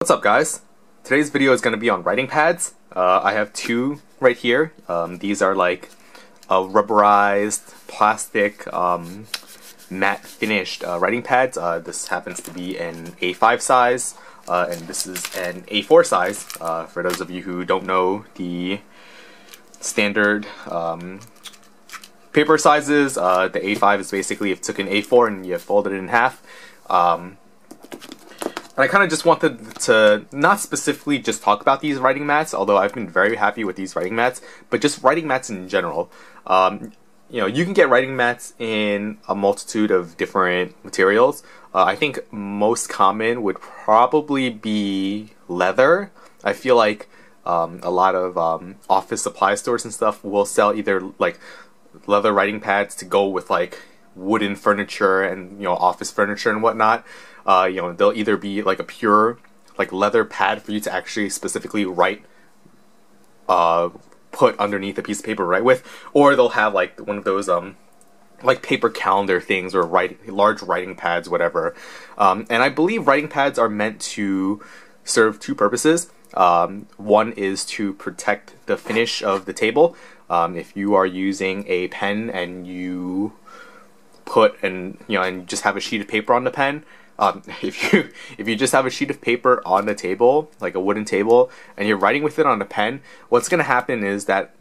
What's up, guys? Today's video is going to be on writing pads. I have two right here. These are like rubberized plastic matte finished writing pads. This happens to be an A5 size and this is an A4 size. For those of you who don't know the standard paper sizes, the A5 is basically if you took an A4 and you folded it in half. And I kind of just wanted to not specifically just talk about these writing mats, although I've been very happy with these writing mats, but just writing mats in general. You know, you can get writing mats in a multitude of different materials. I think most common would probably be leather. I feel like a lot of office supply stores and stuff will sell either like leather writing pads to go with like wooden furniture and office furniture and whatnot. They'll either be like a pure like leather pad for you to actually specifically write, put underneath a piece of paper to write with, or they'll have like one of those like paper calendar things or large writing pads, whatever. And I believe writing pads are meant to serve two purposes. One is to protect the finish of the table. If you are using a pen and you put and just have a sheet of paper on the pen. If you just have a sheet of paper on the table, like a wooden table, and you're writing with it on a pen, what's going to happen is that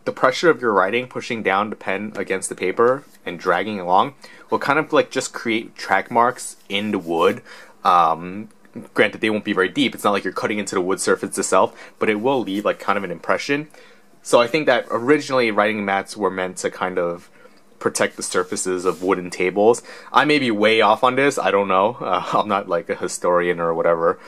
the pressure of your writing pushing down the pen against the paper and dragging along will kind of like just create track marks in the wood. Granted, they won't be very deep. It's not like you're cutting into the wood surface itself, but it will leave like kind of an impression. So I think that originally writing mats were meant to kind of protect the surfaces of wooden tables. I may be way off on this, I don't know. I'm not like a historian or whatever.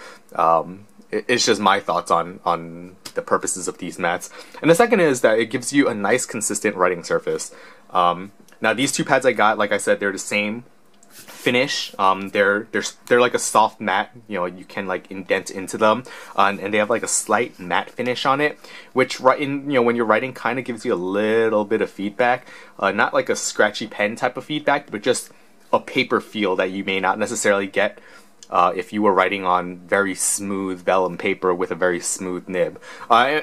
It's just my thoughts on the purposes of these mats. And the second is that it gives you a nice consistent writing surface. Now these two pads I got, like I said, they're the same finish. They're like a soft matte, you can like indent into them, and they have like a slight matte finish on it, which when you're writing kind of gives you a little bit of feedback, not like a scratchy pen type of feedback, but just a paper feel that you may not necessarily get if you were writing on very smooth vellum paper with a very smooth nib,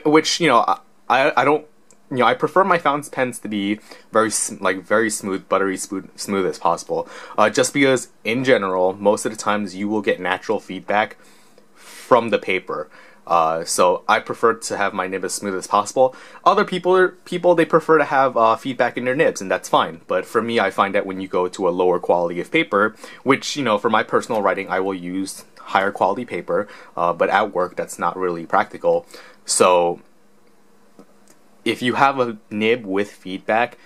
which I don't. I prefer my fountain pens to be very smooth, buttery smooth as possible. Just because, in general, most of the times you will get natural feedback from the paper. So I prefer to have my nib as smooth as possible. Other people they prefer to have feedback in their nibs, and that's fine. But for me, I find that when you go to a lower quality of paper, which for my personal writing, I will use higher quality paper, but at work that's not really practical. So if you have a nib with feedback,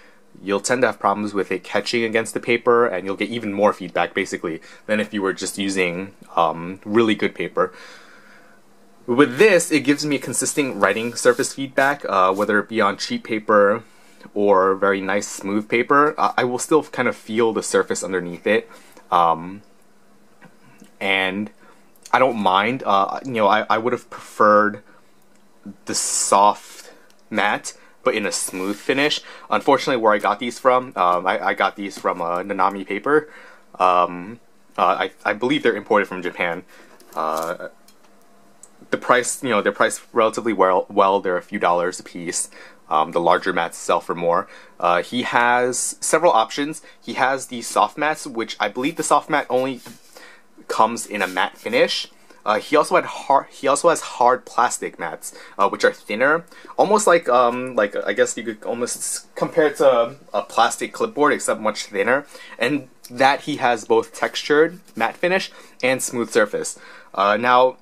you'll tend to have problems with it catching against the paper, and you'll get even more feedback, basically, than if you were just using really good paper. With this, it gives me a consistent writing surface feedback, whether it be on cheap paper or very nice smooth paper. I will still kind of feel the surface underneath it, and I don't mind. I would have preferred the soft matte, but in a smooth finish. Unfortunately, where I got these from, I got these from Nanami Paper. I believe they're imported from Japan. The price, they're priced relatively well. They're a few dollars a piece. The larger mats sell for more. He has several options. He has the soft mats, which I believe the soft mat only comes in a matte finish. He also has hard plastic mats, which are thinner, almost like I guess you could almost compare it to a plastic clipboard, except much thinner. And that he has both textured matte finish and smooth surface. Now,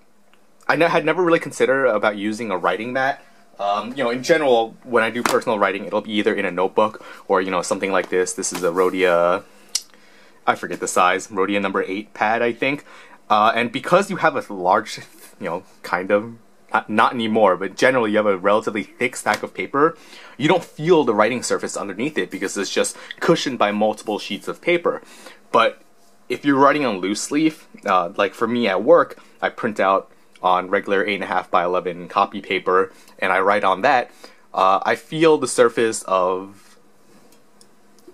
I had never really considered about using a writing mat. In general, when I do personal writing, it'll be either in a notebook or something like this. This is a Rhodia, I forget the size, Rhodia number 8 pad, I think. And because you have a large, kind of, not anymore, but generally you have a relatively thick stack of paper, you don't feel the writing surface underneath it because it's just cushioned by multiple sheets of paper. But if you're writing on loose leaf, like for me at work, I print out on regular 8.5 by 11 copy paper, and I write on that, I feel the surface of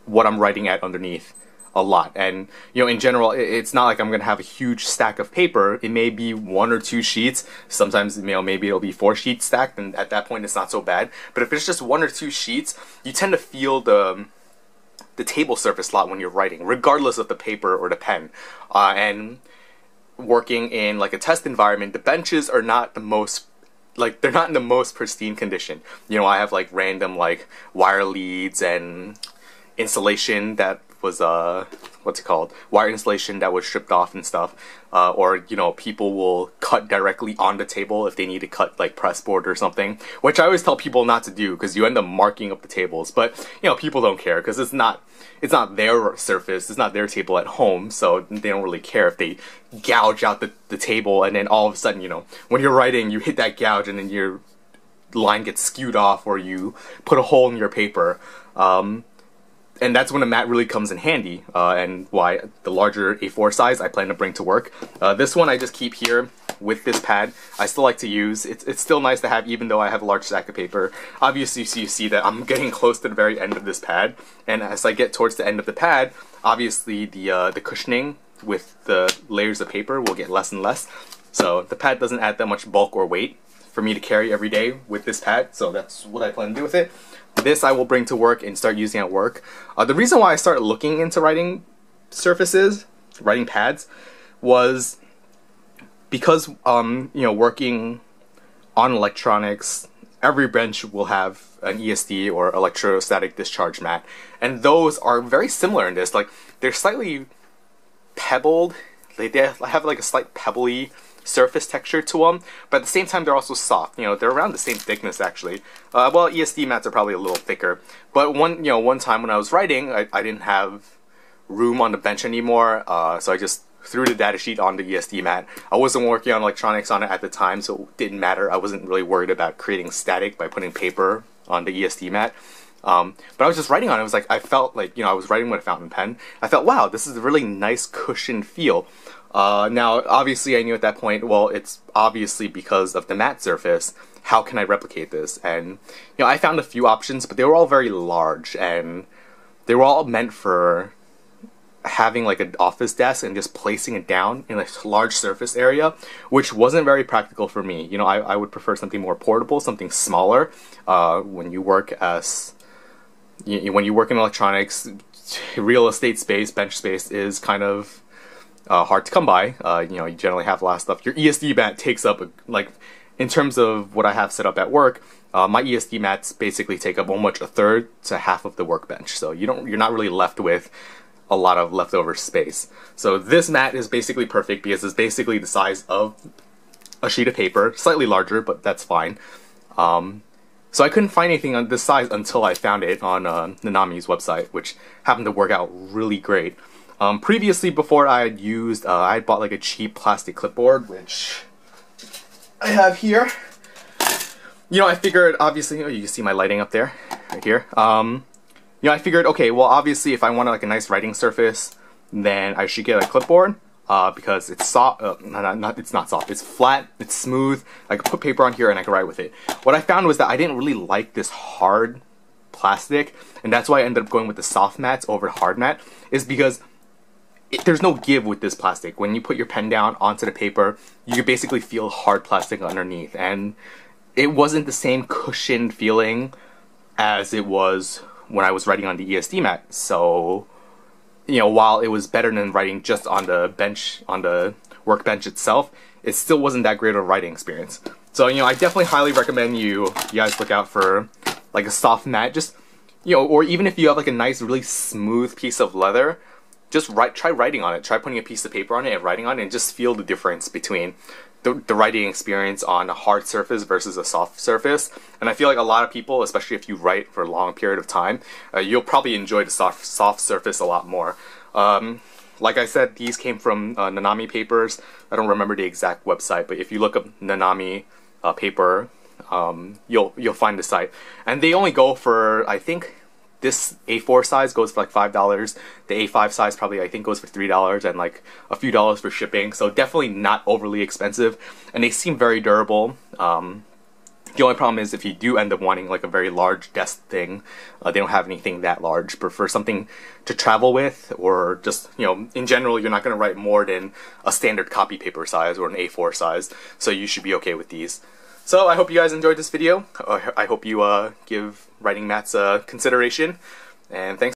what I'm writing at underneath. a lot. And in general, it's not like I'm gonna have a huge stack of paper. It may be 1 or 2 sheets. Sometimes maybe it'll be 4 sheets stacked, and at that point it's not so bad. But if it's just 1 or 2 sheets, you tend to feel the table surface a lot when you're writing, regardless of the paper or the pen. And working in like a test environment, the benches are not the most, like, they're not in the most pristine condition. I have like random like wire leads and insulation that was what's it called, wire insulation that was stripped off and stuff, or people will cut directly on the table if they need to cut like pressboard or something, which I always tell people not to do because you end up marking up the tables. But people don't care because it's not their surface, it's not their table at home, so they don't really care if they gouge out the table, and then all of a sudden when you're writing you hit that gouge and then your line gets skewed off, or you put a hole in your paper. And that's when a mat really comes in handy, and why the larger A4 size I plan to bring to work. This one I just keep here with this pad. I still like to use. It's still nice to have, even though I have a large stack of paper. Obviously, so you see that I'm getting close to the very end of this pad, and as I get towards the end of the pad, obviously the cushioning with the layers of paper will get less and less. So the pad doesn't add that much bulk or weight for me to carry every day with this pad, so that's what I plan to do with it. This I will bring to work and start using at work. The reason why I started looking into writing surfaces, writing pads, was because working on electronics, every bench will have an ESD or electrostatic discharge mat, and those are very similar in this. Like, they're slightly pebbled. They have like a slight pebbly surface texture to them, but at the same time they're also soft. They're around the same thickness actually. Well, ESD mats are probably a little thicker, but one time when I was writing, I didn't have room on the bench anymore, so I just threw the datasheet on the ESD mat. I wasn't working on electronics on it at the time, so it didn't matter. I wasn't really worried about creating static by putting paper on the ESD mat. But I was just writing on it. It was like, I felt like, I was writing with a fountain pen. I felt, wow, this is a really nice cushioned feel. Now, obviously, I knew at that point, well, it's obviously because of the matte surface. How can I replicate this? And, I found a few options, but they were all very large, and they were all meant for having like an office desk and just placing it down in a large surface area, which wasn't very practical for me. I would prefer something more portable, something smaller. When you work in electronics, real estate space, bench space is kind of hard to come by. You generally have a lot of stuff. Your ESD mat takes up, like, in terms of what I have set up at work, my ESD mats basically take up almost a third to half of the workbench. So you're not really left with a lot of leftover space. So this mat is basically perfect because it's basically the size of a sheet of paper, slightly larger, but that's fine. So I couldn't find anything on this size until I found it on Nanami's website, which happened to work out really great. Previously, before I had used, I had bought like a cheap plastic clipboard, which I have here. I figured, obviously, you can see my lighting up there, right here. I figured, okay, well, obviously, if I wanted like a nice writing surface, then I should get a clipboard, because it's soft. It's not soft. It's flat. It's smooth. I could put paper on here and I could write with it. What I found was that I didn't really like this hard plastic, and that's why I ended up going with the soft mats over hard mat. Is because there's no give with this plastic. When you put your pen down onto the paper, you can basically feel hard plastic underneath, and it wasn't the same cushioned feeling as it was when I was writing on the ESD mat. So, while it was better than writing just on the bench, on the workbench itself, it still wasn't that great of a writing experience. So, I definitely highly recommend you guys look out for like a soft mat. Just, or even if you have like a nice, really smooth piece of leather, just try writing on it. Try putting a piece of paper on it and writing on it, and just feel the difference between the writing experience on a hard surface versus a soft surface. And I feel like a lot of people, especially if you write for a long period of time, you'll probably enjoy the soft surface a lot more. Like I said, these came from Nanami Papers. I don't remember the exact website, but if you look up Nanami paper, you'll find the site. And they only go for, I think, this A4 size goes for like $5. The A5 size probably, I think, goes for $3 and like a few dollars for shipping. So definitely not overly expensive, and they seem very durable. The only problem is if you do end up wanting like a very large desk thing, they don't have anything that large. But for something to travel with, or just, you know, in general, you're not going to write more than a standard copy paper size or an A4 size, so you should be okay with these. So I hope you guys enjoyed this video. I hope you give writing mats a consideration, and thanks.